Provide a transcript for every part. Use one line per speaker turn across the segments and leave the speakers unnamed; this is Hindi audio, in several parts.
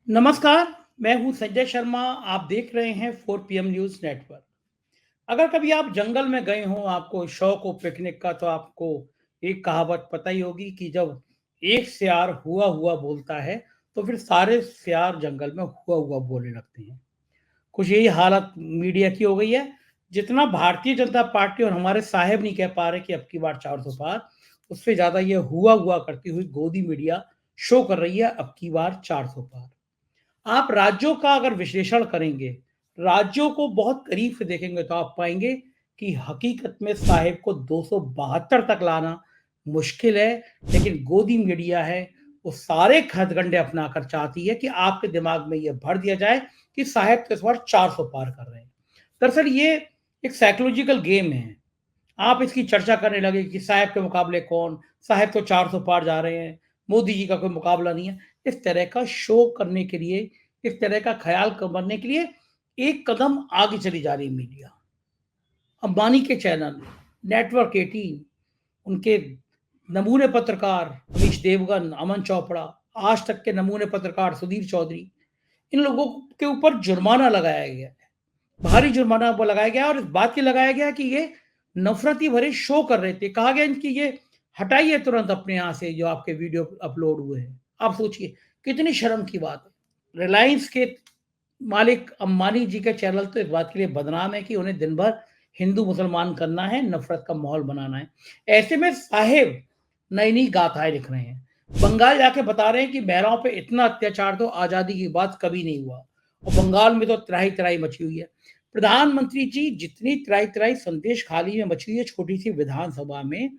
नमस्कार, मैं हूं संजय शर्मा। आप देख रहे हैं 4 PM न्यूज़ नेटवर्क। अगर कभी आप जंगल में गए हों, आपको शौक हो पिकनिक का, तो आपको एक कहावत पता ही होगी कि जब एक सियार हुआ हुआ बोलता है, तो फिर सारे सियार जंगल में हुआ हुआ बोलने लगते हैं। कुछ यही हालत मीडिया की हो गई है। जितना भारतीय जनता पार्टी और हमारे साहेब नहीं कह पा रहे कि अब की बार 400 पार, उससे ज़्यादा ये हुआ हुआ करती हुई गोदी मीडिया शो कर रही है अब की बार 400 पार। आप राज्यों का अगर विश्लेषण करेंगे, राज्यों को बहुत करीब से देखेंगे, तो आप पाएँगे कि हकीकत में साहिब को 272 तक लाना मुश्किल है, लेकिन गोदी मीडिया है, वो सारे हथकंडे अपनाकर चाहती है कि आपके दिमाग में ये भर दिया जाए कि साहिब तो इस बार 400 पार कर रहे हैं। दरअसल ये एक साइकोलॉजिकल गेम है। आप इसकी चर्चा करने लगे कि साहब के मुकाबले कौन? साहब तो 400 पार जा रहे हैं, मोदी जी का कोई मुकाबला नहीं है। इस तरह का शो करने के लिए, इस तरह का ख़्याल करने के लिए एक कदम आगे चली जा रही है मीडिया। अंबानी के चैनल, नेटवर्क 18, उनके नमूने पत्रकार अमीश देवगन, अमन चोपड़ा, आज तक के नमूने पत्रकार सुधीर चौधरी, इन लोगों के ऊपर जुर्माना लगाया गया है। भारी जुर्माना वो लगाया गया और इस बात के लगाया गया कि ये नफ़रती भरे शो कर रहे थे। कहा गया इनकी ये हटाइए तुरंत अपने यहाँ से जो आपके वीडियो अपलोड हुए हैं। आप सोचिए कितनी शर्म की बात है। रिलायंस के मालिक अंबानी जी का चैनल तो इस बात के लिए बदनाम है कि उन्हें दिन भर हिंदू मुसलमान करना है, नफ़रत का माहौल बनाना है। ऐसे में साहिब नई-नई गाथाएँ लिख रहे हैं। बंगाल जाके बता रहे हैं कि महिलाओं पे इतना अत्याचार तो आज़ादी के बाद कभी नहीं हुआ और बंगाल में तो त्राही-त्राही मची हुई है। प्रधानमंत्री जी जितनी त्राही-त्राही संदेश खाली में मची हुई है छोटी-सी विधानसभा में,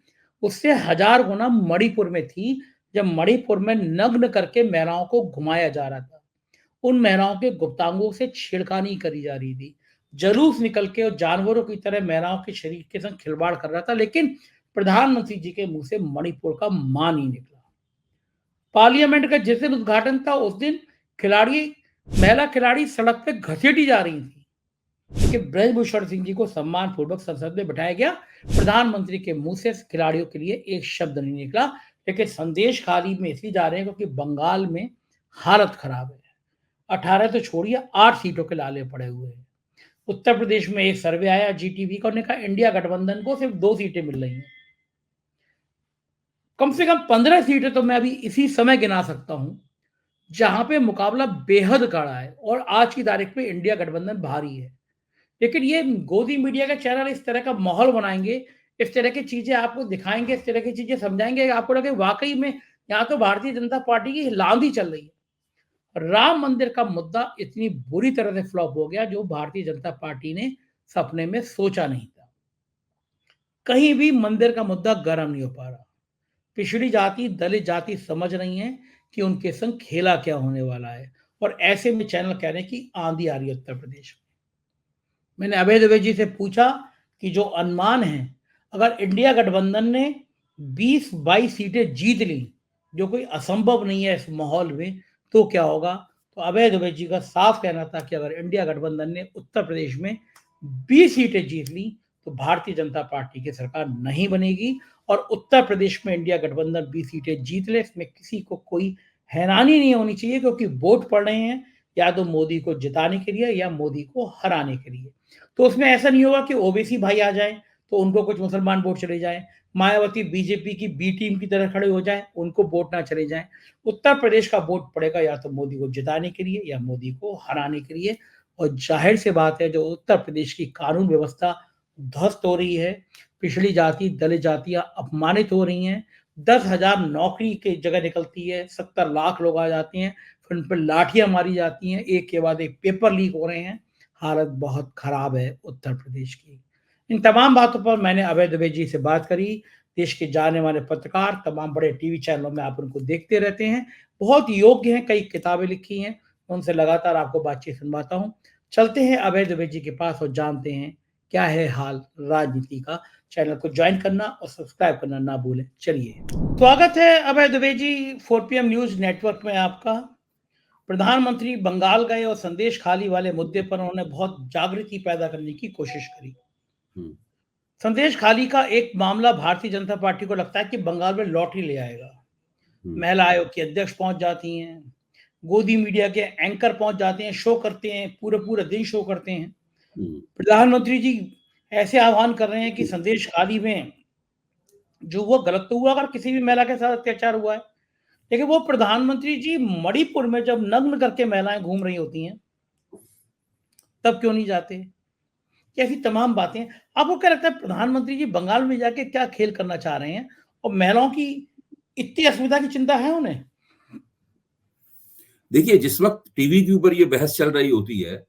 उससे हज़ार गुना मणिपुर में थी, जब मणिपुर में नग्न करके महिलाओं को घुमाया जा रहा था। उन महिलाओं के गुप्तांगों से छेड़खानी करी जा रही थी। जुलूस निकल के और जानवरों की तरह महिलाओं के शरीर के संग खिलवाड़ कर रहा था, लेकिन प्रधानमंत्री जी के मुँह से मणिपुर का मान नहीं निकला। पार्लियामेंट का जिस दिन उद्घाटन था, उस दिन खिलाड़ी महिला खिलाड़ी सड़क पे घसीटी जा रही थी। लेकिन ब्रजभूषण सिंह जी को सम्मानपूर्वक संसद में बिठाया गया। प्रधानमंत्री के मुँह से खिलाड़ियों के लिए एक शब्द नहीं निकला, लेकिन संदेश खाली में इसलिए जा रहे हैं क्योंकि बंगाल में हालत खराब है। 18 तो छोड़िए, 8 सीटों के लाले पड़े हुए हैं। उत्तर प्रदेश में एक सर्वे आया जीटीवी का, उन्होंने कहा इंडिया गठबंधन को सिर्फ 2 सीटें मिल रही हैं। कम से कम 15 सीटें तो मैं अभी इसी समय गिना सकता हूँ, जहाँ पे मुकाबला बेहद कड़ा है और आज की तारीख में इंडिया गठबंधन भारी है। लेकिन ये गोदी मीडिया का चैनल इस तरह का माहौल बनाएँगे, इस तरह की चीज़ें आपको दिखाएँगे, इस तरह की चीज़ें समझाएँगे, आपको लगे वाक़ई में यहाँ तो भारतीय जनता पार्टी की लांदी चल रही है। राम मंदिर का मुद्दा इतनी बुरी तरह से फ्लॉप हो गया, जो भारतीय जनता पार्टी ने सपने में सोचा नहीं था। कहीं भी मंदिर का मुद्दा गर्म नहीं हो पा रहा। पिछड़ी जाति, दलित जाति समझ रही हैं कि उनके संग खेला क्या होने वाला है और ऐसे में चैनल कह रहे हैं कि आंधी आ रही है उत्तर प्रदेश में। मैंने अभय दुबे जी से पूछा कि जो अनुमान है, अगर इंडिया गठबंधन ने 20-22 सीटें जीत ली, जो कोई असंभव नहीं है इस माहौल में, तो क्या होगा? तो अभय दुबे जी का साफ कहना था कि अगर इंडिया गठबंधन ने उत्तर प्रदेश में 20 सीटें जीत ली, तो भारतीय जनता पार्टी की सरकार नहीं बनेगी और उत्तर प्रदेश में इंडिया गठबंधन 20 सीटें जीत ले, इसमें किसी को कोई हैरानी नहीं होनी चाहिए, क्योंकि वोट पड़ रहे हैं या तो मोदी को जिताने के लिए या मोदी को हराने के लिए। तो उसमें ऐसा नहीं होगा कि ओबीसी भाई आ जाएँ, तो उनको कुछ मुसलमान वोट चले जाएँ, मायावती बीजेपी की बी टीम की तरह खड़े हो जाएँ, उनको वोट ना चले जाएँ। उत्तर प्रदेश का वोट पड़ेगा या तो मोदी को जिताने के लिए या मोदी को हराने के लिए और ज़ाहिर-सी बात है, जो उत्तर प्रदेश की कानून व्यवस्था ध्वस्त हो रही है, पिछड़ी जाति, दलित जातियाँ अपमानित हो रही हैं, 10,000 नौकरी की जगह निकलती है, 70 लाख लोग आ जाते हैं, फिर उन पे लाठियाँ मारी जाती हैं, एक के बाद एक पेपर लीक हो रहे हैं। हालत बहुत खराब है उत्तर प्रदेश की। इन तमाम बातों पर मैंने अभय दुबे जी से बात करी, देश के जाने-माने पत्रकार, तमाम बड़े टीवी चैनलों में आप उनको देखते रहते हैं, बहुत योग्य हैं, कई किताबें लिखी हैं, उनसे लगातार आपको बातचीत सुनवाता हूँ। चलते हैं अभय दुबे जी के पास और जानते हैं क्या है हाल राजनीति का। चैनल को जॉइन करना और सब्सक्राइब करना ना भूलें। चलिए, स्वागत है अभय Dubey ji 4 PM news network में आपका। प्रधानमंत्री बंगाल गए और संदेश खाली वाले मुद्दे पर उन्होंने बहुत जागृति पैदा करने की कोशिश करी।
हुँ,
संदेश खाली का एक मामला भारतीय जनता पार्टी को लगता है कि बंगाल में लॉटरी ले आएगा।
हुँ,
महिला आयोग की अध्यक्ष पहुंच जाती हैं, गोदी मीडिया के एंकर पहुंच जाते हैं, शो करते हैं, पूरे पूरे दिन शो करते हैं। प्रधानमंत्री जी ऐसे आह्वान कर रहे हैं कि संदेश खाली में जो हुआ गलत तो हुआ, अगर किसी भी महिला के साथ अत्याचार हुआ है, लेकिन वो प्रधानमंत्री जी मणिपुर में जब नग्न करके महिलाएं घूम रही होती हैं, तब क्यों नहीं जाते? ऐसी तमाम बातें। आपको क्या लगता है प्रधानमंत्री जी बंगाल में जाके क्या खेल करना चाह रहे हैं, और महिलाओं की इतनी असुविधा की चिंता है उन्हें?
देखिए, जिस वक्त टीवी के ऊपर ये बहस चल रही होती है,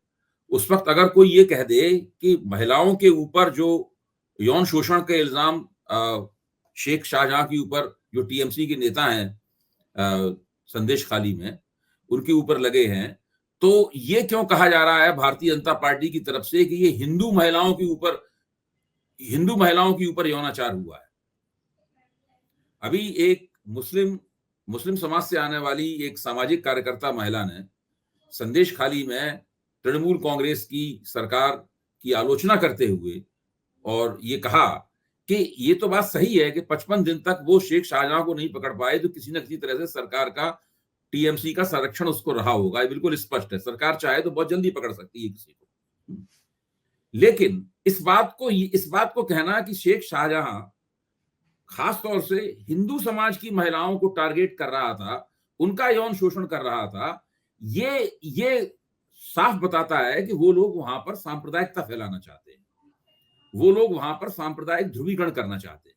उस वक्त अगर कोई ये कह दे कि महिलाओं के ऊपर जो यौन शोषण के इल्जाम शेख शाहजहां के ऊपर जो टीएमसी के नेता हैं संदेश खाली में उनके ऊपर लगे हैं, तो ये क्यों कहा जा रहा है भारतीय जनता पार्टी की तरफ से कि ये हिंदू महिलाओं के ऊपर यौनाचार हुआ है। अभी एक मुस्लिम समाज से आने वाली एक सामाजिक कार्यकर्ता महिला ने संदेश खाली में तृणमूल कांग्रेस की सरकार की आलोचना करते हुए और ये कहा कि ये तो बात सही है कि 55 दिन तक वो शेख शाहजहां को नहीं पकड़ पाए, तो किसी न किसी तरह से सरकार का टीएमसी का संरक्षण उसको रहा होगा। ये बिल्कुल स्पष्ट है, सरकार चाहे तो बहुत जल्दी पकड़ सकती है किसी को। लेकिन इस बात को कहना कि शेख शाहजहां खास तौर से हिंदू समाज की महिलाओं को टारगेट कर रहा था, उनका यौन शोषण कर रहा था, ये साफ बताता है कि वो लोग वहां पर सांप्रदायिकता फैलाना चाहते हैं, वो लोग वहां पर सांप्रदायिक ध्रुवीकरण करना चाहते हैं।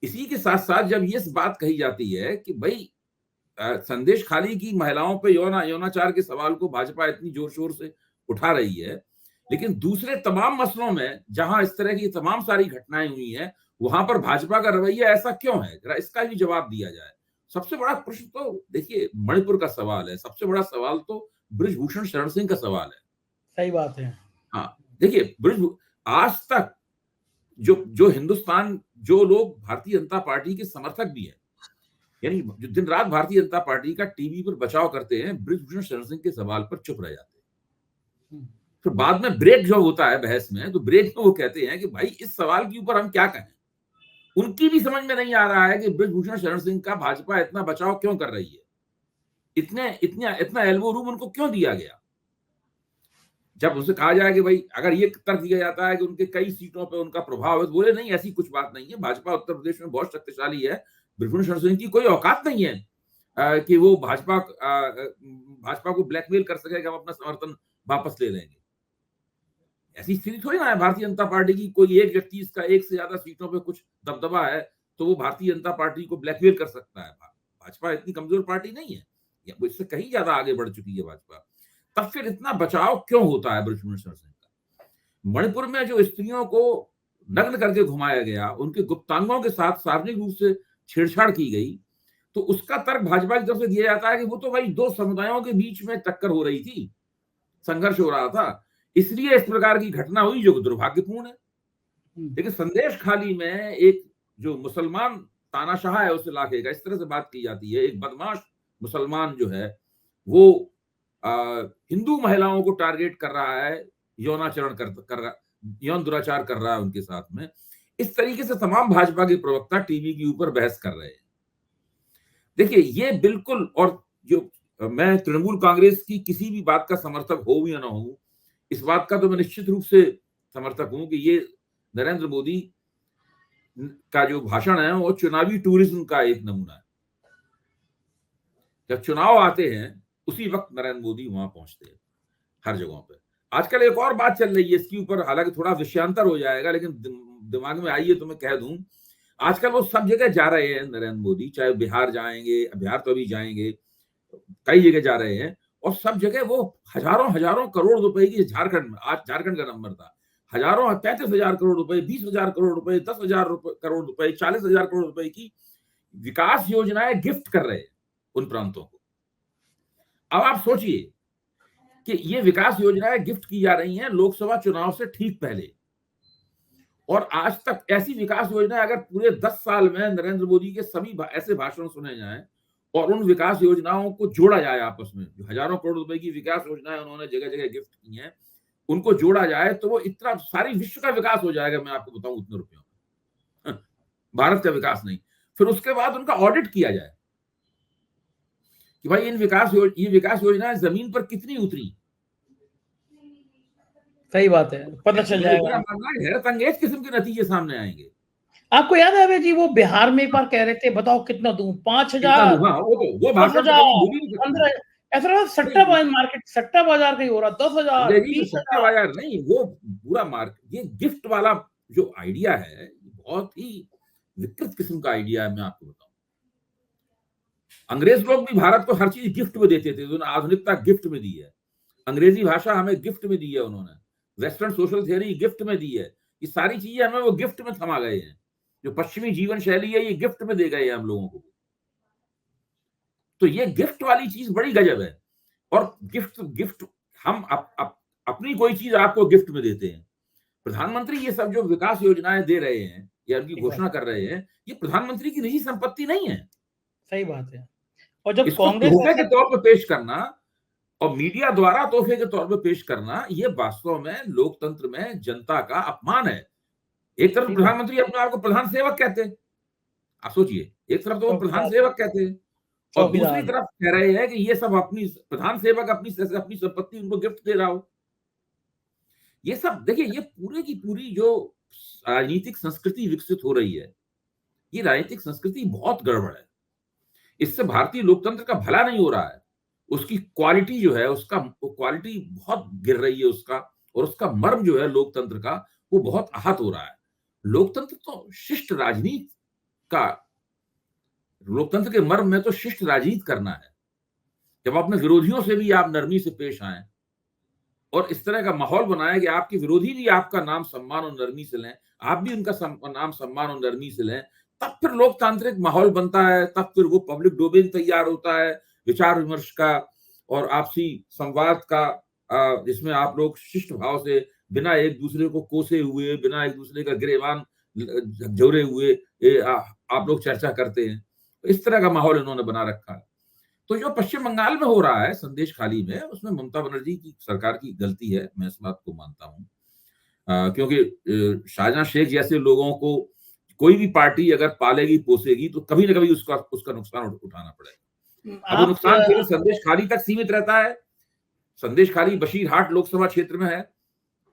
इसी के साथ साथ जब ये बात कही जाती है कि भाई संदेश खाली की महिलाओं पर यौनाचार के सवाल को भाजपा इतनी जोर शोर से उठा रही है, लेकिन दूसरे तमाम मसलों में जहां इस तरह की तमाम सारी घटनाएं हुई हैं, वहां पर भाजपा का रवैया ऐसा क्यों है? जरा इसका भी जवाब दिया जाए। सबसे बड़ा प्रश्न तो देखिए मणिपुर का सवाल है, सबसे बड़ा सवाल तो बृजभूषण शरण सिंह का सवाल है।
सही बात है।
हाँ, देखिए आज तक जो हिंदुस्तान, जो लोग भारतीय जनता पार्टी के समर्थक भी हैं, यानी जो दिन रात भारतीय जनता पार्टी का टीवी पर बचाव करते हैं, बृजभूषण शरण सिंह के सवाल पर चुप रह जाते हैं। फिर बाद में ब्रेक जो होता है बहस में, तो ब्रेक में वो कहते हैं कि भाई इस सवाल के ऊपर हम क्या कहें। उनकी भी समझ में नहीं आ रहा है कि बृजभूषण शरण सिंह का भाजपा इतना बचाव क्यों कर रही है, इतना एल्बो रूम उनको क्यों दिया गया। जब उनसे कहा जाए कि भाई अगर ये तर्क दिया जाता है कि उनके कई सीटों पर उनका प्रभाव है, तो बोले नहीं ऐसी कुछ बात नहीं है, भाजपा उत्तर प्रदेश में बहुत शक्तिशाली है, बृजभूषण शरण सिंह की कोई औकात नहीं है कि वो भाजपा को ब्लैकमेल कर सके कि हम अपना समर्थन वापस ले लेंगे। ऐसी स्थिति थोड़ी ना है भारतीय जनता पार्टी की, कोई एक व्यक्ति इसका एक से ज्यादा सीटों पे कुछ दबदबा है तो वो भारतीय जनता पार्टी को ब्लैकमेल कर सकता है। भाजपा इतनी कमजोर पार्टी नहीं है, या इससे कहीं ज्यादा आगे बढ़ चुकी है भाजपा। तब फिर इतना बचाव क्यों होता है बृजभूषण शरण सिंह का? मणिपुर में जो स्त्रियों को नग्न करके घुमाया गया, उनके गुप्तांगों के साथ सार्वजनिक रूप से छेड़छाड़ की गई, तो उसका तर्क भाजपा की तरफ से दिया जाता है कि वो तो भाई दो समुदायों के बीच में टक्कर हो रही थी, संघर्ष हो रहा था, इसलिए इस प्रकार की घटना हुई, जो दुर्भाग्यपूर्ण है। लेकिन संदेश खाली में एक जो मुसलमान तानाशाह है उस इलाके का, इस तरह से बात की जाती है, एक बदमाश मुसलमान जो है वो हिंदू महिलाओं को टारगेट कर रहा है, यौनाचरण कर रहा, यौन दुराचार कर रहा है उनके साथ में। इस तरीके से तमाम भाजपा के प्रवक्ता टीवी के ऊपर बहस कर रहे हैं। देखिए ये बिल्कुल, और जो मैं तृणमूल कांग्रेस की किसी भी बात का समर्थक हो या ना हो, इस बात का तो मैं निश्चित रूप से समर्थक हूं कि ये नरेंद्र मोदी का जो भाषण है वो चुनावी टूरिज्म का एक नमूना है। जब चुनाव आते हैं उसी वक्त नरेंद्र मोदी वहां पहुंचते हैं हर जगहों पे। आजकल एक और बात चल रही है इसके ऊपर, हालांकि थोड़ा विषयांतर हो जाएगा, लेकिन दिमाग में आई है तो मैं कह दूं। आजकल वो सब जगह जा रहे हैं नरेंद्र मोदी, चाहे बिहार जाएंगे, बिहार तो अभी जाएंगे, कई जगह जा रहे हैं, और सब जगह वो हजारों हजारों करोड़ रुपए की, झारखंड में आज झारखंड का नंबर था, हजारों 35,000 करोड़ रुपए, 20,000 करोड़ रुपए, 10,000 करोड़ रुपए, 40,000 करोड़ रुपए की विकास योजनाएं गिफ्ट कर रहे हैं उन प्रांतों को। अब आप सोचिए कि ये विकास योजनाएं गिफ्ट की जा रही हैं लोकसभा चुनाव से ठीक पहले, और आज तक ऐसी विकास योजनाएं अगर पूरे 10 साल में नरेंद्र मोदी के सभी ऐसे भाषण सुने जाएं और उन विकास योजनाओं को जोड़ा जाए आपस में, जो हजारों करोड़ रुपए की विकास योजनाएं उन्होंने जगह जगह गिफ्ट की हैं, उनको जोड़ा जाए तो वो इतना सारी विश्व का विकास हो जाएगा। मैं आपको बताऊं उतने रुपयों में भारत का विकास नहीं। फिर उसके बाद उनका ऑडिट किया जाए कि भाई ये विकास योजनाएं जमीन पर कितनी उतरी।
सही बात है, पता चल
मेरा
जाएगा।
मानना है हैरत अंगेज किस्म के नतीजे सामने आएंगे।
आपको याद है अभय जी, वो बिहार में एक बार कह रहे थे, बताओ कितना दूं,
कितना
5,000,
दूंगा, वो
दस
भाषण तो कभी
हजार
भूल ही नहीं सकता हूँ।
15, ऐसा लगा
नहीं,
सट्टा बाजार कहीं हो रहा, 10,000,
संजय जी, ये सट्टा
20,000।
बाजार नहीं, वो पूरा मार्केट, ये गिफ्ट वाला जो आइडिया है, बहुत ही विकृत किस्म का आइडिया है। मैं आपको बताऊं, अंग्रेज लोग भी भारत को हर चीज गिफ्ट में देते थे, उन्होंने आधुनिकता गिफ्ट में दी है। अंग्रेजी भाषा हमें गिफ्ट में दी है उन्होंने, वेस्टर्न सोशल थियरी गिफ्ट में दी है। ये सारी चीजें हमें वो गिफ्ट में थमा गए हैं। जो पश्चिमी जीवन शैली है, ये गिफ्ट में दे गए हैं हम लोगों को। तो ये गिफ्ट वाली चीज बड़ी गजब है। और गिफ्ट गिफ्ट हम अपनी कोई चीज आपको गिफ्ट में देते हैं। प्रधानमंत्री ये सब जो विकास योजनाएं दे रहे हैं या उनकी
ठीक बात,
घोषणा कर रहे हैं, ये प्रधानमंत्री की निजी संपत्ति नहीं है।
सही बात है। और जब
इसको
कांग्रेस
तोहफे
ऐसा,
के तौर पर पेश करना और मीडिया द्वारा तोहफे के तौर पर पेश करना, ये वास्तव में लोकतंत्र में जनता का अपमान है। एक तरफ
ठीक बात,
प्रधानमंत्री अपने आप को प्रधान सेवक कहते हैं, आप सोचिए, एक तरफ तो वो प्रधान
चौकीदार,
सेवक कहते हैं और दूसरी
चौकीदार।
तरफ कह रहे हैं कि ये सब अपनी प्रधान सेवक अपनी संपत्ति उनको गिफ्ट दे रहा हो। ये सब देखिए, ये पूरे की पूरी जो राजनीतिक संस्कृति विकसित हो रही है, ये राजनीतिक संस्कृति बहुत गड़बड़ है। इससे भारतीय लोकतंत्र का भला नहीं हो रहा है। उसकी क्वालिटी जो है, उसका क्वालिटी बहुत गिर रही है उसका, और उसका मर्म जो है लोकतंत्र का, वो बहुत आहत हो रहा है। लोकतंत्र तो शिष्ट राजनीति का, लोकतंत्र के मर्म में तो शिष्ट राजनीति करना है। जब अपने विरोधियों से भी आप नरमी से पेश आए और इस तरह का माहौल बनाया कि आपके विरोधी भी आपका नाम सम्मान और नरमी से लें, आप भी उनका नाम सम्मान और नरमी से लें, तब फिर लोकतांत्रिक माहौल बनता है। तब फिर वो पब्लिक डोमेन तैयार होता है विचार विमर्श का और आपसी संवाद का, जिसमें आप लोग शिष्ट भाव से, बिना एक दूसरे को कोसे हुए, बिना एक दूसरे का गिरेबान झकझोरे हुए आप लोग चर्चा करते हैं। इस तरह का माहौल इन्होंने बना रखा है। तो जो पश्चिम बंगाल में हो रहा है संदेश खाली में, उसमें ममता बनर्जी की सरकार की गलती है, मैं इस बात को मानता हूं। क्योंकि शाहजहां शेख जैसे लोगों को कोई भी पार्टी अगर पालेगी पोसेगी तो कभी ना कभी उसका नुकसान उठाना पड़ेगा। अब वो
आप
नुकसान केवल संदेश खाली तक सीमित रहता है। संदेश खाली बशीरहाट लोकसभा क्षेत्र में है,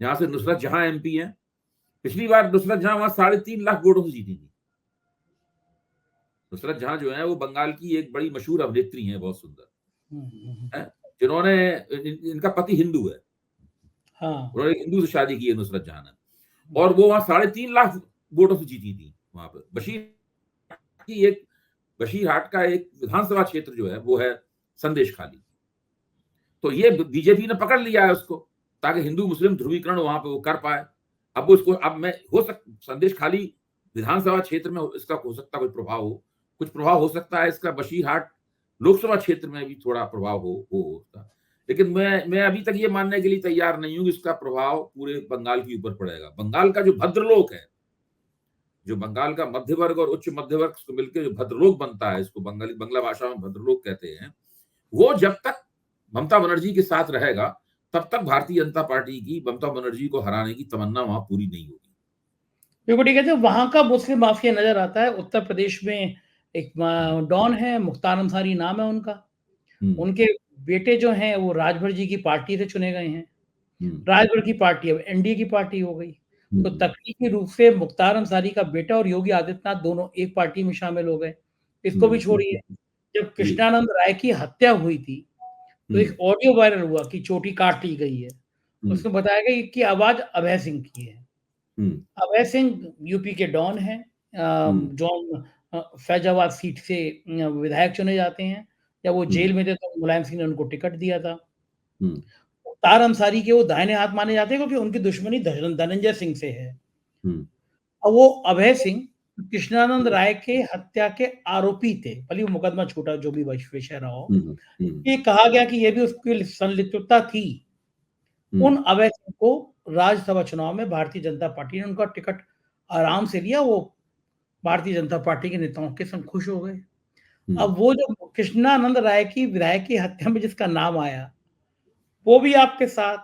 जहां से नुसरत जहां एमपी है। पिछली बार नुसरत जहां वहां 3.5 लाख वोटों से जीती थी। नुसरत जहां जो है वो बंगाल की एक बड़ी मशहूर अभिनेत्री है, बहुत सुंदर है, जिन्होंने इनका पति हिंदू है,
हाँ,
उन्होंने हिंदू से शादी की है नुसरत जहां ने, और वो वहां 3.5 लाख वोटों से जीती थी। वहां पर बशीरहाट का एक विधानसभा क्षेत्र जो है वो है संदेश खाली। तो ये बीजेपी ने पकड़ लिया है उसको, ताकि हिंदू मुस्लिम ध्रुवीकरण वहां पे वो कर पाए। अब उसको, अब मैं संदेश खाली विधानसभा क्षेत्र में इसका हो सकता कोई प्रभाव हो, कुछ प्रभाव हो सकता है इसका बशीरहाट लोकसभा क्षेत्र में भी थोड़ा प्रभाव हो उसका। लेकिन मैं अभी तक ये मानने के लिए तैयार नहीं हूं कि इसका प्रभाव पूरे बंगाल के ऊपर पड़ेगा। बंगाल का जो भद्रलोक है, जो बंगाल का मध्य वर्ग और उच्च मध्य वर्ग को मिलकर जो भद्रलोक बनता है, इसको बंगला भाषा में भद्रलोक कहते हैं, वो जब तक ममता बनर्जी के साथ रहेगा तब तक भारतीय जनता पार्टी की ममता बनर्जी को हराने की तमन्ना वहां पूरी नहीं होगी।
बिल्कुल ठीक है। वहां का मुस्लिम माफिया नजर आता है। उत्तर प्रदेश में एक डॉन है, मुख्तार अंसारी नाम है उनका। उनके बेटे जो हैं वो राजभर जी की पार्टी से चुने गए हैं। राजभर की पार्टी अब एनडीए की पार्टी हो गई। तो तकनीकी रूप से मुख्तार अंसारी का बेटा और योगी आदित्यनाथ दोनों एक पार्टी में शामिल हो गए। इसको भी छोड़िए, जब कृष्णानंद राय की हत्या हुई थी तो एक ऑडियो वायरल हुआ कि चोटी काट ली गई है। उसमें बताया गया कि आवाज अभय सिंह की है। अभय सिंह यूपी के डॉन हैं, जो फैजाबाद सीट से विधायक चुने जाते हैं। जब वो जेल में थे तो मुलायम सिंह ने उनको टिकट दिया था। मुख्तार अंसारी के वो दाहिने हाथ माने जाते हैं क्योंकि उनकी दुश्मनी धनंजय सिंह से है। और वो अभय सिंह कृष्णानंद राय के हत्या के आरोपी थे, भले वो मुकदमा छोटा जो भी विषय रहा हो। ये कहा गया कि ये भी उसकी संलिप्तता थी। उन अभय सिंह को राज्यसभा चुनाव में भारतीय जनता पार्टी ने उनका टिकट आराम से लिया। वो भारतीय जनता पार्टी के नेताओं के संग खुश हो गए। अब वो जो कृष्णानंद राय की विधायक की हत्या में जिसका नाम आया वो भी आपके साथ,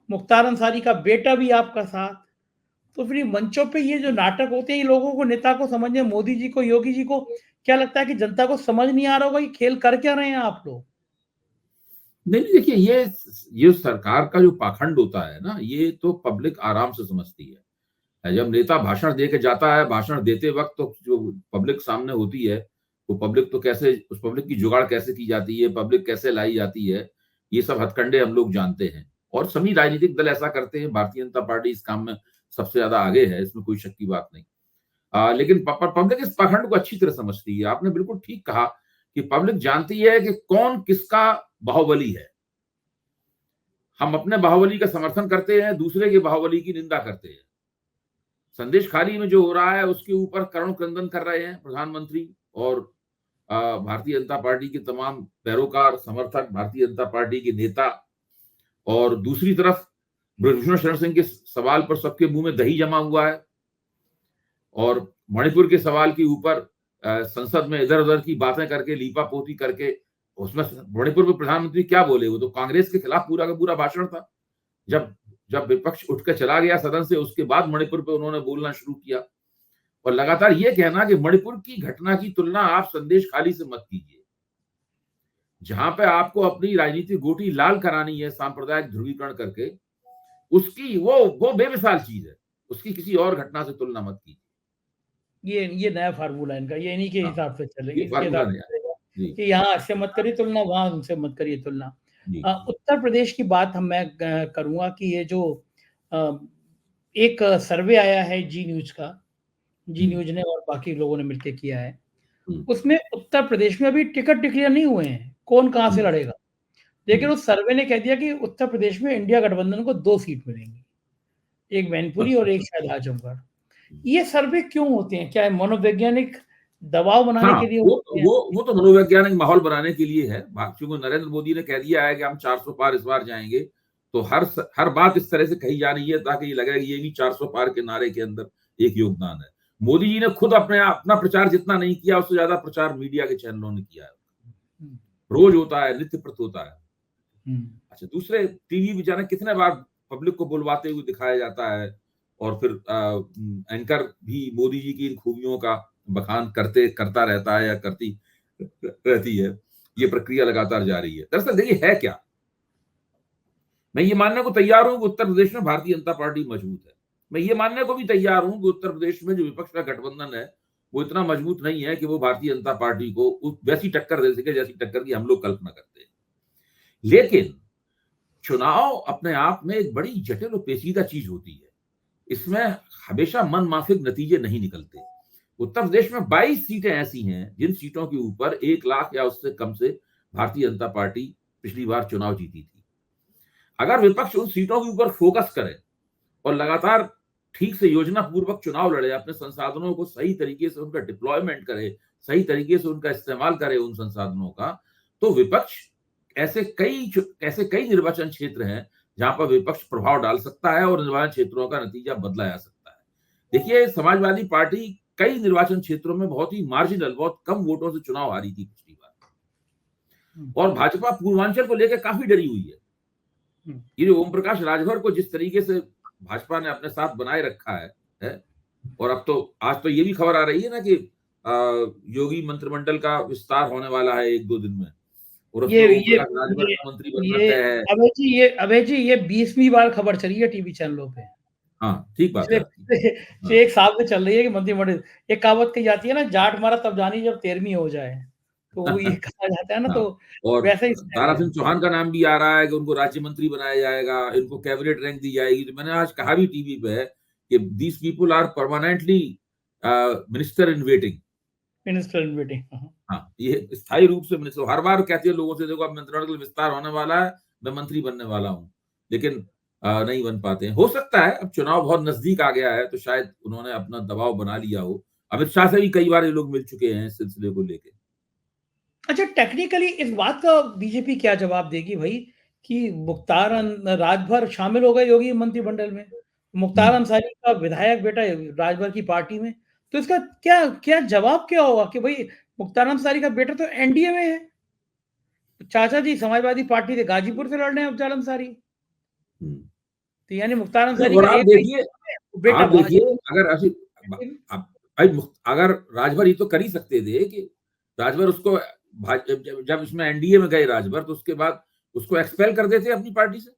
मुख्तार अंसारी का बेटा भी आपका साथ। तो फिर मंचों पे ये जो नाटक होते हैं, ये लोगों को, नेता को समझने, मोदी जी को, योगी जी को क्या लगता है कि जनता को समझ नहीं आ रहा होगा कि खेल कर क्या रहे हैं आप लोग?
नहीं, नहीं, देखिए ये सरकार का जो पाखंड होता है ना, ये तो पब्लिक आराम से समझती है। जब नेता भाषण दे के जाता है, भाषण देते वक़्त तो जो पब्लिक सामने होती है, वो पब्लिक तो कैसे उस पब्लिक की जुगाड़ कैसे की जाती है, पब्लिक कैसे लाई जाती है, ये सब हथकंडे हम लोग जानते हैं। और सभी राजनीतिक दल ऐसा करते हैं, भारतीय जनता पार्टी इस काम में सबसे ज़्यादा आगे है, इसमें कोई शक की बात नहीं। लेकिन पब्लिक इस पाखंड को अच्छी तरह समझती है। आपने बिल्कुल ठीक कहा कि पब्लिक जानती है कि कौन किसका बाहुबली है। हम अपने बाहुबली का समर्थन करते हैं, दूसरे के बाहुबली की निंदा करते हैं। संदेश खाली में जो हो रहा है उसके ऊपर करुण क्रंदन कर रहे हैं प्रधानमंत्री और भारतीय जनता पार्टी के तमाम पैरोकार, समर्थक, भारतीय जनता पार्टी के नेता। और दूसरी तरफ ब्रजभूषण शरण सिंह के सवाल पर सबके मुंह में दही जमा हुआ है और मणिपुर के सवाल के ऊपर संसद में इधर-उधर की बातें करके, लीपापोती करके, उसमें मणिपुर में प्रधानमंत्री क्या बोले? वो तो कांग्रेस के खिलाफ पूरा का पूरा भाषण था। जब जब विपक्ष उठ के चला गया सदन से, उसके बाद मणिपुर पे उन्होंने बोलना शुरू किया और लगातार ये कहना कि मणिपुर की घटना की तुलना आप संदेश खाली से मत कीजिए। जहां पे आपको अपनी राजनीतिक गोटी लाल करानी है सांप्रदायिक ध्रुवीकरण करके, उसकी वो बेमिसाल चीज है। उसकी किसी और घटना से तुलना मत कीजिए।
ये नया फार्मूला है इनका, ये इन्हीं के
हाँ,
हिसाब से चलेगी,
ये
इसके
फार्मूला
हिसाब से
नया है।
चलेगा
जी,
कि यहाँ से मत करिए तुलना, वहाँ उनसे मत करिए तुलना।
जी,
उत्तर प्रदेश की बात मैं करूँगा कि ये जो अ, एक सर्वे आया है जी न्यूज़ का, जी
हुँ,
न्यूज़ ने और बाकी लोगों ने मिलके किया है।
हुँ,
उसमें उत्तर प्रदेश में अभी टिकट डिक्लेयर नहीं हुए हैं, कौन कहाँ से
हुँ,
लड़ेगा। लेकिन
हुँ।
उस सर्वे ने कह दिया कि उत्तर प्रदेश में इंडिया गठबंधन को 2 सीट मिलेंगी, एक मैनपुरी
अच्छा,
और एक
अच्छा।
शायद आजमगढ़।
हुँ।
ये सर्वे क्यों होते हैं? क्या मनोवैज्ञानिक दबाव बनाने
हाँ,
के लिए
वो
होते हैं?
वो वो तो मनोवैज्ञानिक माहौल बनाने के लिए है। चूँकि नरेंद्र मोदी ने कह दिया है कि हम 400 पार इस बार जाएँगे, तो हर बात इस तरह से कही जा रही है ताकि ये लगे कि ये भी 400 पार के नारे के अंदर एक योगदान है। मोदी जी ने खुद अपना प्रचार जितना नहीं किया, उससे ज़्यादा प्रचार मीडिया के चैनलों ने किया है।
हुँ,
रोज़ होता है, नित्य प्रत होता है।
हुँ।
अच्छा, दूसरे टीवी में जाने कितने बार पब्लिक को बुलवाते हुए दिखाया जाता है और फिर एंकर भी मोदी जी की इन खूबियों का बखान करता रहता है या करती रहती है। ये प्रक्रिया लगातार जारी है। दरअसल देखिए है क्या? मैं ये मानने को तैयार हूँ कि उत्तर प्रदेश में भारतीय जनता पार्टी मजबूत है। मैं ये मानने को भी तैयार हूँ कि उत्तर प्रदेश में जो विपक्ष का गठबंधन है, वो इतना मजबूत नहीं है कि वो भारतीय जनता पार्टी को वैसी टक्कर दे सके जैसी टक्कर की हम लोग कल्पना करते हैं। लेकिन चुनाव अपने आप में एक बड़ी जटिल और पेचीदा चीज़ होती है। इसमें हमेशा मनमाफ़िक नतीजे नहीं निकलते। उत्तर प्रदेश में 22 सीटें ऐसी हैं, जिन सीटों के ऊपर 1 लाख या उससे कम से भारतीय जनता पार्टी पिछली बार चुनाव जीती थी। अगर विपक्ष उन सीटों के ऊपर फ़ोकस करे और लगातार ठीक से योजनापूर्वक चुनाव लड़े, अपने संसाधनों को सही तरीके से उनका डिप्लॉयमेंट करे, सही तरीके से उनका इस्तेमाल करे उन संसाधनों का, तो विपक्ष ऐसे कई निर्वाचन क्षेत्र हैं, जहाँ पर विपक्ष प्रभाव डाल सकता है और निर्वाचन क्षेत्रों का नतीजा बदला जा सकता है। देखिए, समाजवादी पार्टी कई निर्वाचन क्षेत्रों में बहुत ही मार्जिनल, बहुत कम वोटों से चुनाव हारी थी पिछली बार
हुँ,
और भाजपा पूर्वांचल को लेकर काफ़ी डरी हुई है।
हुँ।
ये जो ओम प्रकाश राजभर को जिस तरीके से भाजपा ने अपने साथ बनाए रखा है? और अब तो आज तो ये भी खबर आ रही है ना कि योगी मंत्रिमंडल का विस्तार होने वाला है 1-2 दिन में और
ये
उसमें ओम
ये
प्रकाश राजभर
ये
का मंत्री बनना
ये
तय है।
अभय जी ये 20वीं बार खबर चली है टीवी चैनलों पे।
हाँ, ठीक बात है
पिछले
आपकी।
पिछले
हाँ,
1 साल से चल रही है कि मंत्रिमंडल, एक कहावत कही जाती है ना, जाट मारा तब जानी जब 13वीं हो जाए। तो वो ये कहा जाता है ना,
हाँ,
तो
और
वैसा ही
दारा
है।
सिंह चौहान का नाम भी आ रहा है कि उनको राज्य मंत्री बनाया जाएगा, इनको कैबिनेट रैंक दी जाएगी। तो मैंने आज कहा भी टीवी पे कि these people are permanently minister in waiting.
Minister in waiting. हाँ।
हाँ, ये स्थायी रूप से मिनिस्टर हर बार कहती है लोगों से देखो अब मंत्रिमंडल विस्तार होने वाला है, मैं मंत्री बनने वाला हूँ। लेकिन नहीं बन पाते हैं। हो सकता है अब चुनाव बहुत नज़दीक आ गया है तो शायद उन्होंने अपना दबाव बना लिया हो। अमित शाह से भी कई बार ये लोग मिल चुके हैं इस सिलसिले को लेके।
अच्छा, टेक्निकली इस बात का बीजेपी क्या जवाब देगी भई कि मुख्तार राजभर शामिल हो गए योगी मंत्रिमंडल में।
हुँ।
मुख्तार अंसारी का विधायक बेटा राजभर की पार्टी में। तो इसका क्या क्या जवाब क्या होगा कि भई मुख्तार अंसारी का बेटा तो एनडीए में है। चाचा जी समाजवादी पार्टी से गाजीपुर से लड़ रहे हैं अफ़ज़ल अंसारी।
हुँ।
तो यानी मुख्तार
नहीं
अंसारी
और
का एक बेटा
आप देखिए
भाजपा
अगर ऐसी ब अब भाई अगर राजभर ये तो कर ही सकते थे कि राजभर उसको जब इसमें एनडीए में गए राजभर तो उसके बाद उसको एक्सपेल कर देते अपनी पार्टी से।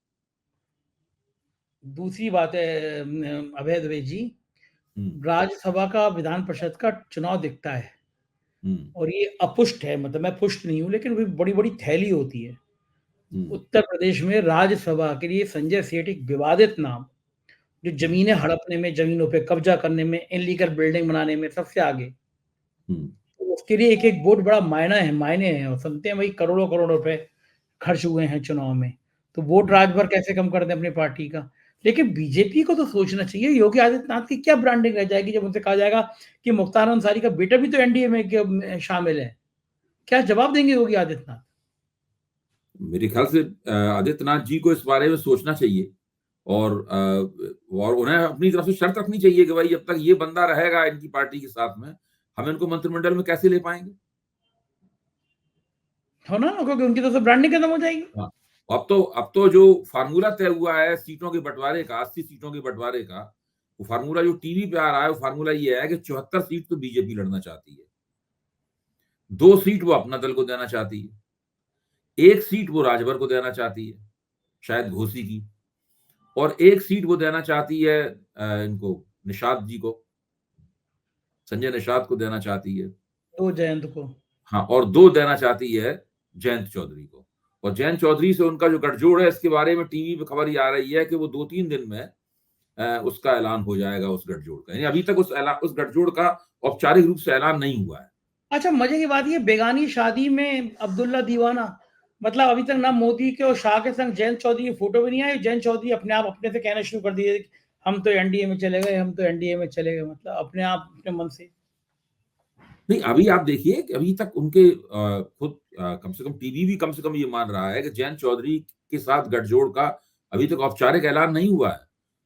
दूसरी बात है अभय द्विवेदी जी, राज्यसभा का विधान परिषद का चुनाव दिखता है और ये अपुष्ट है, मतलब मैं पुष्ट नहीं हूँ, लेकिन वो बड़ी-बड़ी थैली होती है। उत्तर प्रदेश में राज्यसभा के लिए संजय सेठ एक विवादित नाम, जो ज़मीनें हड़पने में, ज़मीनों पे कब्ज़ा करने में, इल्लीगल बिल्डिंग बनाने में सबसे आगे। तो उसके लिए एक-एक वोट बड़ा मायने हैं और सुनते हैं भाई करोड़ों-करोड़ रुपए खर्च हुए हैं चुनाव में। तो वोट रात भर कैसे कम कर दें अपनी पार्टी का। लेकिन बीजेपी को तो सोचना चाहिए, योगी आदित्यनाथ की क्या ब्रांडिंग रह जाएगी जब उनसे कहा जाएगा कि मुख्तार अंसारी का बेटा भी तो एनडीए में शामिल है। क्या जवाब देंगे योगी आदित्यनाथ?
मेरे ख्याल से आदित्यनाथ जी को इस बारे में सोचना चाहिए और उन्हें अपनी तरफ से शर्त रखनी चाहिए कि भाई जब तक ये बंदा रहेगा इनकी पार्टी के साथ में, हम इनको मंत्रिमंडल में कैसे ले पाएंगे।
हो ना? क्योंकि उनकी तरफ से ब्रांडिंग खत्म हो जाएगी।
हाँ, अब तो जो फार्मूला तय हुआ है सीटों के बंटवारे का, 80 सीटों के बंटवारे का, वो फार्मूला जो टीवी पे आ रहा है, वो फार्मूला ये है कि 74 सीट तो बीजेपी लड़ना चाहती है, 2 सीट वो अपना दल को देना चाहती है, 1 सीट वो राजभर को देना चाहती है, शायद घोसी की, और 1 सीट वो देना चाहती है इनको निषाद जी को, संजय निषाद को देना चाहती है।
तो जयंत को।
हाँ, और 2 देना चाहती है जयंत चौधरी को। और जयंत चौधरी से उनका जो गठजोड़ है, इसके बारे में टीवी पे खबर ये आ रही है कि वो 2-3 दिन में उसका ऐलान हो जाएगा, उस गठजोड़ का। यानी अभी तक उस गठजोड़ का औपचारिक रूप से ऐलान नहीं हुआ है।
अच्छा, मजे की बात ये बेगानी शादी में अब्दुल्ला दीवाना, मतलब अभी तक ना मोदी के और शाह के संग जयंत चौधरी की फोटो भी नहीं आई। जयंत चौधरी अपने आप अपने से कहना शुरू कर दिए हम तो एनडीए में चले गए, हम तो एनडीए में चले गए, मतलब अपने आप अपने मन से।
नहीं, अभी आप देखिए कि अभी तक उनके खुद कम से कम टीवी भी कम से कम ये मान रहा है कि जयंत चौधरी के साथ गठजोड़ का अभी तक औपचारिक ऐलान नहीं हुआ है।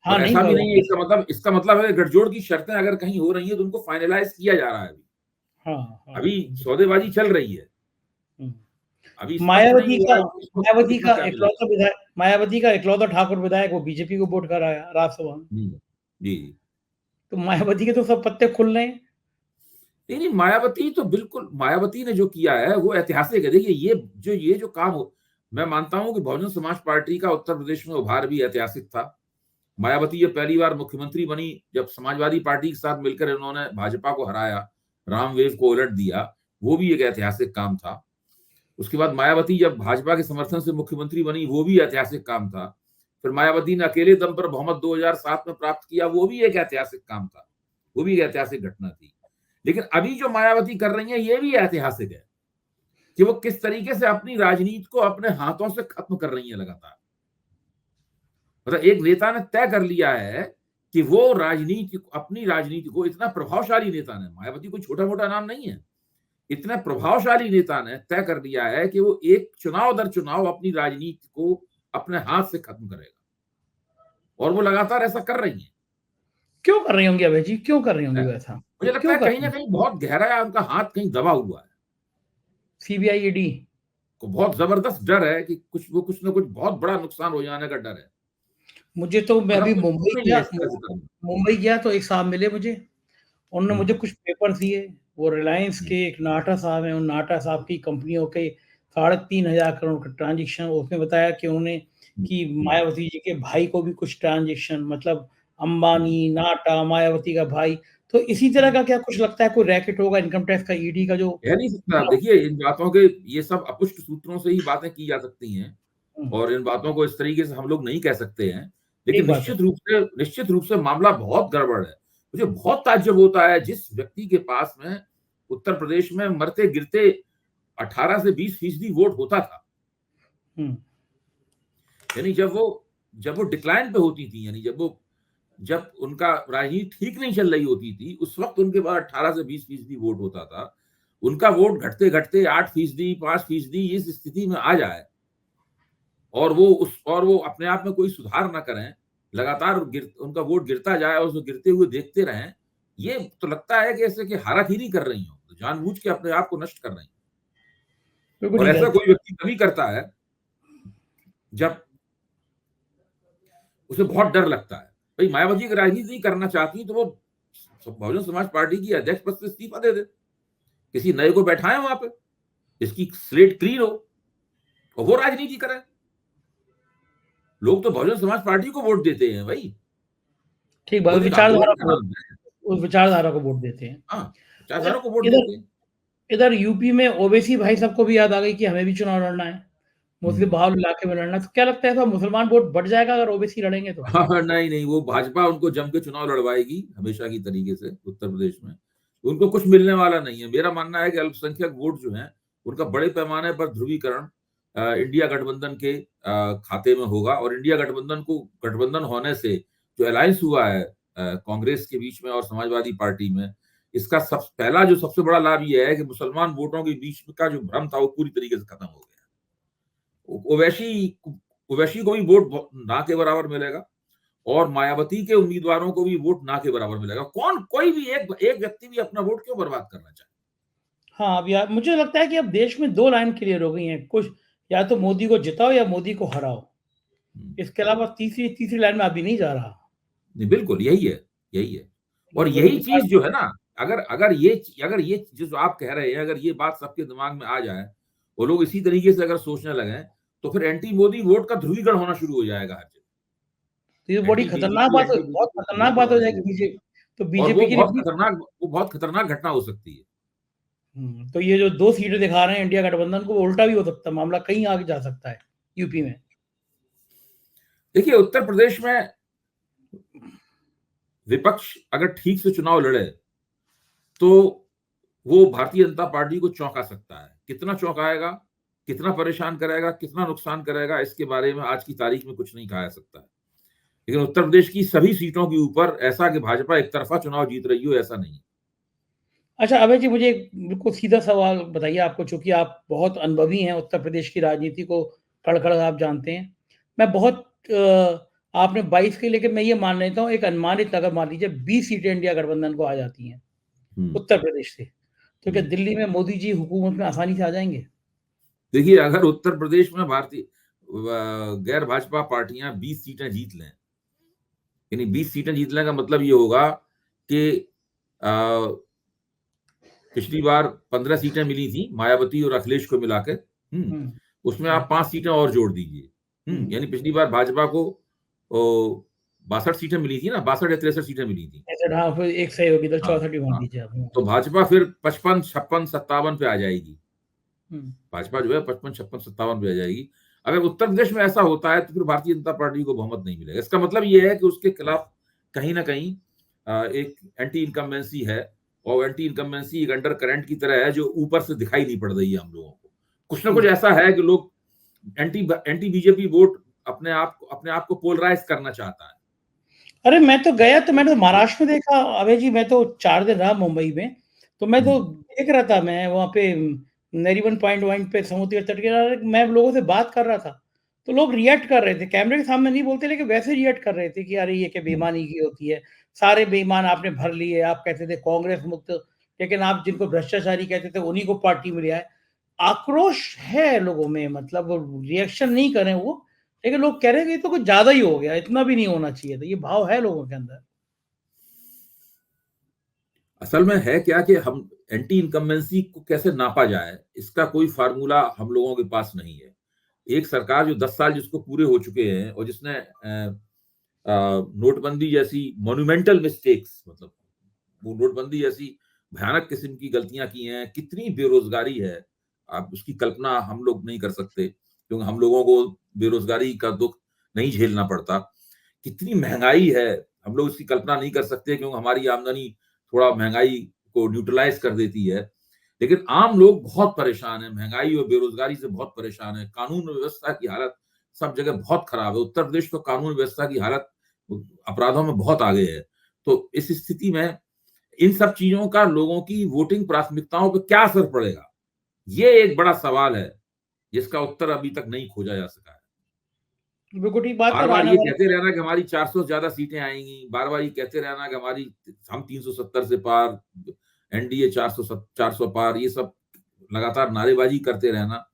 हाँ,
और
नहीं
ऐसा
हुआ
भी
वो।
नहीं है, इसका मतलब है गठजोड़ की शर्तें अगर कहीं हो रही हैं तो उनको फाइनलाइज किया जा रहा है अभी।
हाँ, हाँ।
अभी सौदेबाजी चल रही है।
हुँ।
अभी स्पष्ट नहीं हुआ है कि इसको कितना क्या मिलेगा।
मायावती का इकलौता ठाकुर विधायक वो बीजेपी को वोट कराया राज्यसभा में।
जी, जी।
तो मायावती के तो सब पत्ते खुल रहे हैं।
नहीं, नहीं, मायावती ने जो किया है वो ऐतिहासिक है। देखिए ये जो काम हो, मैं मानता हूं कि बहुजन समाज पार्टी का उत्तर प्रदेश में उभार भी ऐतिहासिक था। मायावती ये पहली बार मुख्यमंत्री बनी जब समाजवादी पार्टी के साथ मिलकर इन्होंने भाजपा को हराया, रामवेव को उलट दिया, वो भी एक ऐतिहासिक काम था। उसके बाद मायावती जब भाजपा के समर्थन से मुख्यमंत्री बनी, वो भी ऐतिहासिक काम था। फिर मायावती ने अकेले दम पर बहुमत 2007 में प्राप्त किया, वो भी एक ऐतिहासिक काम था, वो भी एक ऐतिहासिक घटना थी। लेकिन अभी जो मायावती कर रही है, ये भी ऐतिहासिक है कि वो किस तरीके से अपनी राजनीति को अपने हाथों से खत्म कर रही है लगातार। मतलब एक नेता ने तय कर लिया है कि वो अपनी राजनीति को, इतना प्रभावशाली नेता ने, मायावती कोई छोटा मोटा नाम नहीं है, इतने प्रभावशाली नेता ने तय कर लिया है कि वो एक चुनाव दर चुनाव अपनी राजनीति को अपने हाथ से खत्म करेगा, और वो लगातार ऐसा कर रही है।
क्यों कर रही होंगी अभय जी? क्यों कर रही होंगी वैसा?
मुझे लगता
क्यों
है
कर
कहीं
रही
ना
हैं?
कहीं बहुत गहरा उनका हाथ कहीं दबा हुआ है।
CBI, ED?
को बहुत जबरदस्त डर है कि कुछ ना कुछ बहुत बड़ा नुकसान हो जाने का डर है।
मुझे तो मैं
मतलब
अभी
कुछ नहीं है इस तरह से करना।
मुंबई गया तो एक साहब मिले मुझे। उन्होंने मुझे
हम्म,
कुछ पेपर दिए। वो रिलायंस
हम्म,
के एक नाटा साहब हैं, उन नाटा साहब की कंपनियों के 3,500 करोड़ का ट्रांज़ैक्शन, उसमें बताया कि उन्होंने
हम्म,
कि
हम्म,
मायावती जी के भाई को भी कुछ ट्रांज़ैक्शन, मतलब
हम्म,
अंबानी, नाटा, मायावती का भाई। तो इसी तरह
हम्म।
का क्या कुछ लगता है कोई रैकेट होगा इनकम टैक्स का, ईडी का जो।
कह नहीं सकता। देखिए इन बातों के, ये सब अपुष्ट सूत्रों से ही बातें की जा सकती हैं,
हुँ,
और इन बातों को इस तरीके से हम लोग नहीं कह सकते हैं।
सही
लेकिन
बात है।
निश्चित रूप से मामला बहुत गड़बड़ है। मुझे बहुत ताज्जुब होता है जिस व्यक्ति के पास में उत्तर प्रदेश में मरते गिरते 18 से 20% वोट होता था।
हुँ,
यानी जब वो डिक्लाइन पे होती थी, यानी जब उनका राजनीति ठीक नहीं चल रही होती थी, उस वक्त उनके पास 18 से 20% वोट होता था। उनका वोट घटते घटते 8%, 5% इस स्थिति में आ जाए, और वो अपने आप में कोई सुधार ना करें, लगातार उनका वोट गिरता जाए और उसको गिरते हुए देखते रहें, ये तो लगता है कि ऐसे कि हाराखीरी कर रही हो, तो जानबूझ के अपने आप को नष्ट कर रही हैं।
ये
और
बड़ी
ऐसा
गलती।
कोई व्यक्ति तभी करता है जब उसे बहुत डर लगता है। भाई मायावती अगर राजनीति नहीं करना चाहती तो वो बहुजन समाज पार्टी की अध्यक्ष पद से इस्तीफा दे दे, किसी नए को बैठाएं वहां पे, जिसकी स्लेट क्लीन हो और वो राजनीति करे। लोग तो बहुजन समाज पार्टी को वोट देते हैं भाई।
ठीक
वो
बात,
तो एक
विचारधारा
आंदोलन का
को,
नाम है।
उस विचारधारा को वोट देते हैं।
हाँ,
अच्छा,
विचारधारा को वोट
इधर
देते हैं।
इधर यूपी में ओवैसी भाई साहब को भी याद आ गई कि हमें भी चुनाव लड़ना है, मुस्लिम
हम्म।
बहुल इलाके में लड़ना है, तो क्या लगता है ऐसा मुसलमान वोट बढ़ जाएगा अगर ओवैसी लड़ेंगे तो?
हाँ, हाँ, नहीं नहीं, वो भाजपा उनको जम के चुनाव लड़वाएगी हमेशा की तरीके से उत्तर प्रदेश में। उनको कुछ मिलने वाला नहीं है। मेरा मानना है कि अल्पसंख्यक वोट जो है उनका बड़े पैमाने पर ध्रुवीकरण इंडिया गठबंधन के खाते में होगा, और इंडिया गठबंधन होने से जो अलायंस हुआ है कांग्रेस के बीच में और समाजवादी पार्टी में, इसका पहला जो सबसे बड़ा लाभ यह है कि मुसलमान वोटों के बीच का जो भ्रम था वो पूरी तरीके से खत्म हो गया। ओवैसी ओवैसी को भी वोट ना के बराबर मिलेगा, और मायावती के उम्मीदवारों को भी वोट ना के बराबर मिलेगा। कौन, कोई भी एक व्यक्ति भी अपना वोट क्यों बर्बाद करना चाहे?
हाँ, अब यार मुझे लगता है कि अब देश में 2 लाइन क्लियर हो गई हैं, कुछ या तो मोदी को जिताओ या मोदी को हराओ। इसके अलावा तीसरी तीसरी लाइन में अभी नहीं जा रहा।
नहीं, बिल्कुल यही है, यही है। और
वही
यही
विचार।
चीज जो है ना, अगर अगर ये जो आप कह रहे हैं, अगर ये बात सबके दिमाग में आ जाए और लोग इसी तरीके से अगर सोचने लगे, तो फिर एंटी मोदी वोट का ध्रुवीकरण होना शुरू हो जाएगा हर
तो ये
जगह।
बड़ी
एंटी
खतरनाक
बीजेपी,
बात हो,
एंटी
बहुत
बीजेपी
खतरनाक बात
ध्रुवीकरण
हो
होना शुरू
जाएगी
हो जाएगा।
बीजेपी, तो
और
बीजेपी के लिए बड़ी।
वो बहुत खतरनाक घटना हो सकती है।
तो ये जो 2 सीटें दिखा रहे हैं इंडिया गठबंधन को, वो उल्टा भी हो सकता है, मामला कहीं आगे जा सकता है यूपी में।
देखिए, उत्तर प्रदेश में विपक्ष अगर ठीक से चुनाव लड़े तो वो भारतीय जनता पार्टी को चौंका सकता है। कितना चौंकाएगा, कितना परेशान करेगा, कितना नुकसान करेगा, इसके बारे में आज की तारीख में कुछ नहीं कहा जा सकता है। लेकिन उत्तर प्रदेश की सभी सीटों के ऊपर ऐसा कि भाजपा एक तरफा चुनाव जीत रही हो, ऐसा नहीं।
अच्छा अभय जी, मुझे एक बिल्कुल सीधा सवाल बताइए, आपको, चूंकि आप बहुत अनुभवी हैं उत्तर प्रदेश की राजनीति को, कड़-कड़ आप जानते हैं। मैं बहुत आपने 22 के लेके मैं ये मान लेता हूँ, एक अनुमानित अगर मान लीजिए 20 सीटें इंडिया गठबंधन को आ जाती हैं,
हम्म।
उत्तर प्रदेश से, तो क्या
हम्म।
दिल्ली में मोदी जी हुकूमत में आसानी से आ जाएँगे?
देखिए, अगर उत्तर प्रदेश में भारतीय गैर भाजपा पार्टियां 20 सीटें जीत लें, यानी 20 सीटें जीतने का मतलब ये होगा कि अ, पिछली बार 15 सीटें मिली थी मायावती और अखिलेश को मिला के।
हुँ,
उसमें
हुँ,
आप 5 सीटें और जोड़ दीजिए।
हुँ।
यानी पिछली बार भाजपा को 62 सीटें मिली थी ना, 62 या 63 सीटें मिली थी।
ऐसे हाँ, फिर एक सही होगी तो
हाँ,
64 ही मान
हाँ।
लीजिए आप। हुँ,
तो भाजपा फिर 55, 56, 57 पे आ जाएगी।
हुँ।
भाजपा जो है 55, 56, 57 पे आ जाएगी। अगर उत्तर प्रदेश में ऐसा होता है तो फिर भारतीय जनता पार्टी को बहुमत नहीं मिलेगा। इसका मतलब ये है कि उसके खिलाफ कहीं न कहीं एक एंटी इनकम्बेंसी है, और एंटी इनकम्बेंसी एक अंडर करंट की तरह है जो ऊपर से दिखाई नहीं पड़ रही है हम लोगों को। कुछ ना कुछ
हुँ।
ऐसा है कि लोग एंटी बीजेपी वोट अपने आप को पोलराइज़ करना चाहता है।
अरे! मैं तो गया, तो मैंने तो महाराष्ट्र में देखा अभय जी, मैं तो 4 दिन रहा मुंबई में, तो मैं
हुँ।
तो देख रहा था, मैं वहाँ पे नरीमन पॉइंट वॉइंट पे समुद्र के तट किनारे मैं लोगों से बात कर रहा था, तो लोग रिएक्ट कर रहे थे, कैमरे के सामने नहीं बोलते लेकिन वैसे रिएक्ट कर रहे थे कि अरे ये क्या
हुँ।
बेईमानी की होती है, सारे बेईमान आपने भर लिए, आप कहते थे कांग्रेस मुक्त, लेकिन आप जिनको भ्रष्टाचारी कहते थे उन्हीं को पार्टी में ले आए। आक्रोश है लोगों में, मतलब रिएक्शन नहीं कर रहे हैं वो, लेकिन लोग कह रहे हैं कि ये तो कुछ ज़्यादा ही हो गया, इतना भी नहीं होना चाहिए था। ये भाव है लोगों के अंदर।
असल में है क्या कि हम एंटी इनकम्बेंसी को कैसे नापा जाए, इसका कोई फ़ॉर्मूला हम लोगों के पास नहीं है। एक सरकार जो 10 साल जिसको पूरे हो चुके हैं और जिसने नोटबंदी जैसी मॉन्यूमेंटल मिस्टेक्स, मतलब वो नोटबंदी जैसी भयानक किस्म की गलतियां की हैं, कितनी बेरोजगारी है, आप उसकी कल्पना हम लोग नहीं कर सकते, क्योंकि हम लोगों को बेरोजगारी का दुख नहीं झेलना पड़ता। कितनी महंगाई है, हम लोग इसकी कल्पना नहीं कर सकते, क्योंकि हमारी आमदनी थोड़ा महंगाई को न्यूट्रलाइज कर देती है। लेकिन आम लोग बहुत परेशान हैं, महंगाई और बेरोजगारी से बहुत परेशान हैं। कानून व्यवस्था की हालत सब जगह बहुत खराब है। उत्तर प्रदेश तो कानून व्यवस्था की हालत अपराधों में बहुत आगे है। तो इस स्थिति में इन सब चीजों का लोगों की वोटिंग प्राथमिकताओं पर क्या असर पड़ेगा, ये एक बड़ा सवाल है जिसका उत्तर अभी तक नहीं खोजा जा सका है।
बिल्कुल ठीक बात है,
बार
और
बार
आने
ये
वाले
कहते रहना कि हमारी 400 से ज्यादा सीटें आएंगी, बार बार ये कहते रहना कि हमारी हम 370 से पार, एनडीए 400 पार, ये सब लगातार नारेबाजी करते रहना,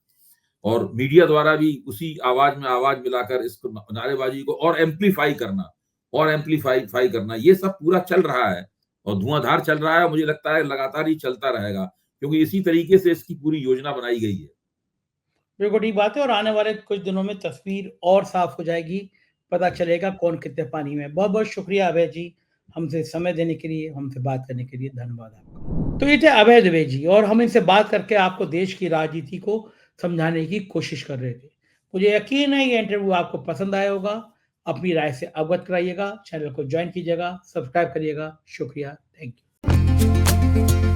और मीडिया द्वारा भी उसी आवाज में आवाज मिलाकर इसको नारेबाजी को और एम्पलीफाई करना, ये सब पूरा चल रहा है और धुआंधार चल रहा है। मुझे लगता है लगातार ही चलता रहेगा, क्योंकि इसी तरीके से इसकी पूरी योजना बनाई गई है।
बिल्कुल ठीक बात है और आने वाले कुछ दिनों में तस्वीर और साफ हो जाएगी, पता चलेगा कौन कितने पानी में है। बहुत-बहुत शुक्रिया अभय जी, हमसे समय देने के लिए, हमसे बात करने के लिए धन्यवाद आपका। तो ये थे अभय द्विवेदी जी और हम इनसे बात करके आपको देश की राजनीति को समझाने की कोशिश कर रहे थे। मुझे यकीन है ये इंटरव्यू आपको पसंद आया होगा, अपनी राय से अवगत कराइएगा, चैनल को जॉइन कीजिएगा, सब्सक्राइब करिएगा। शुक्रिया, थैंक यू।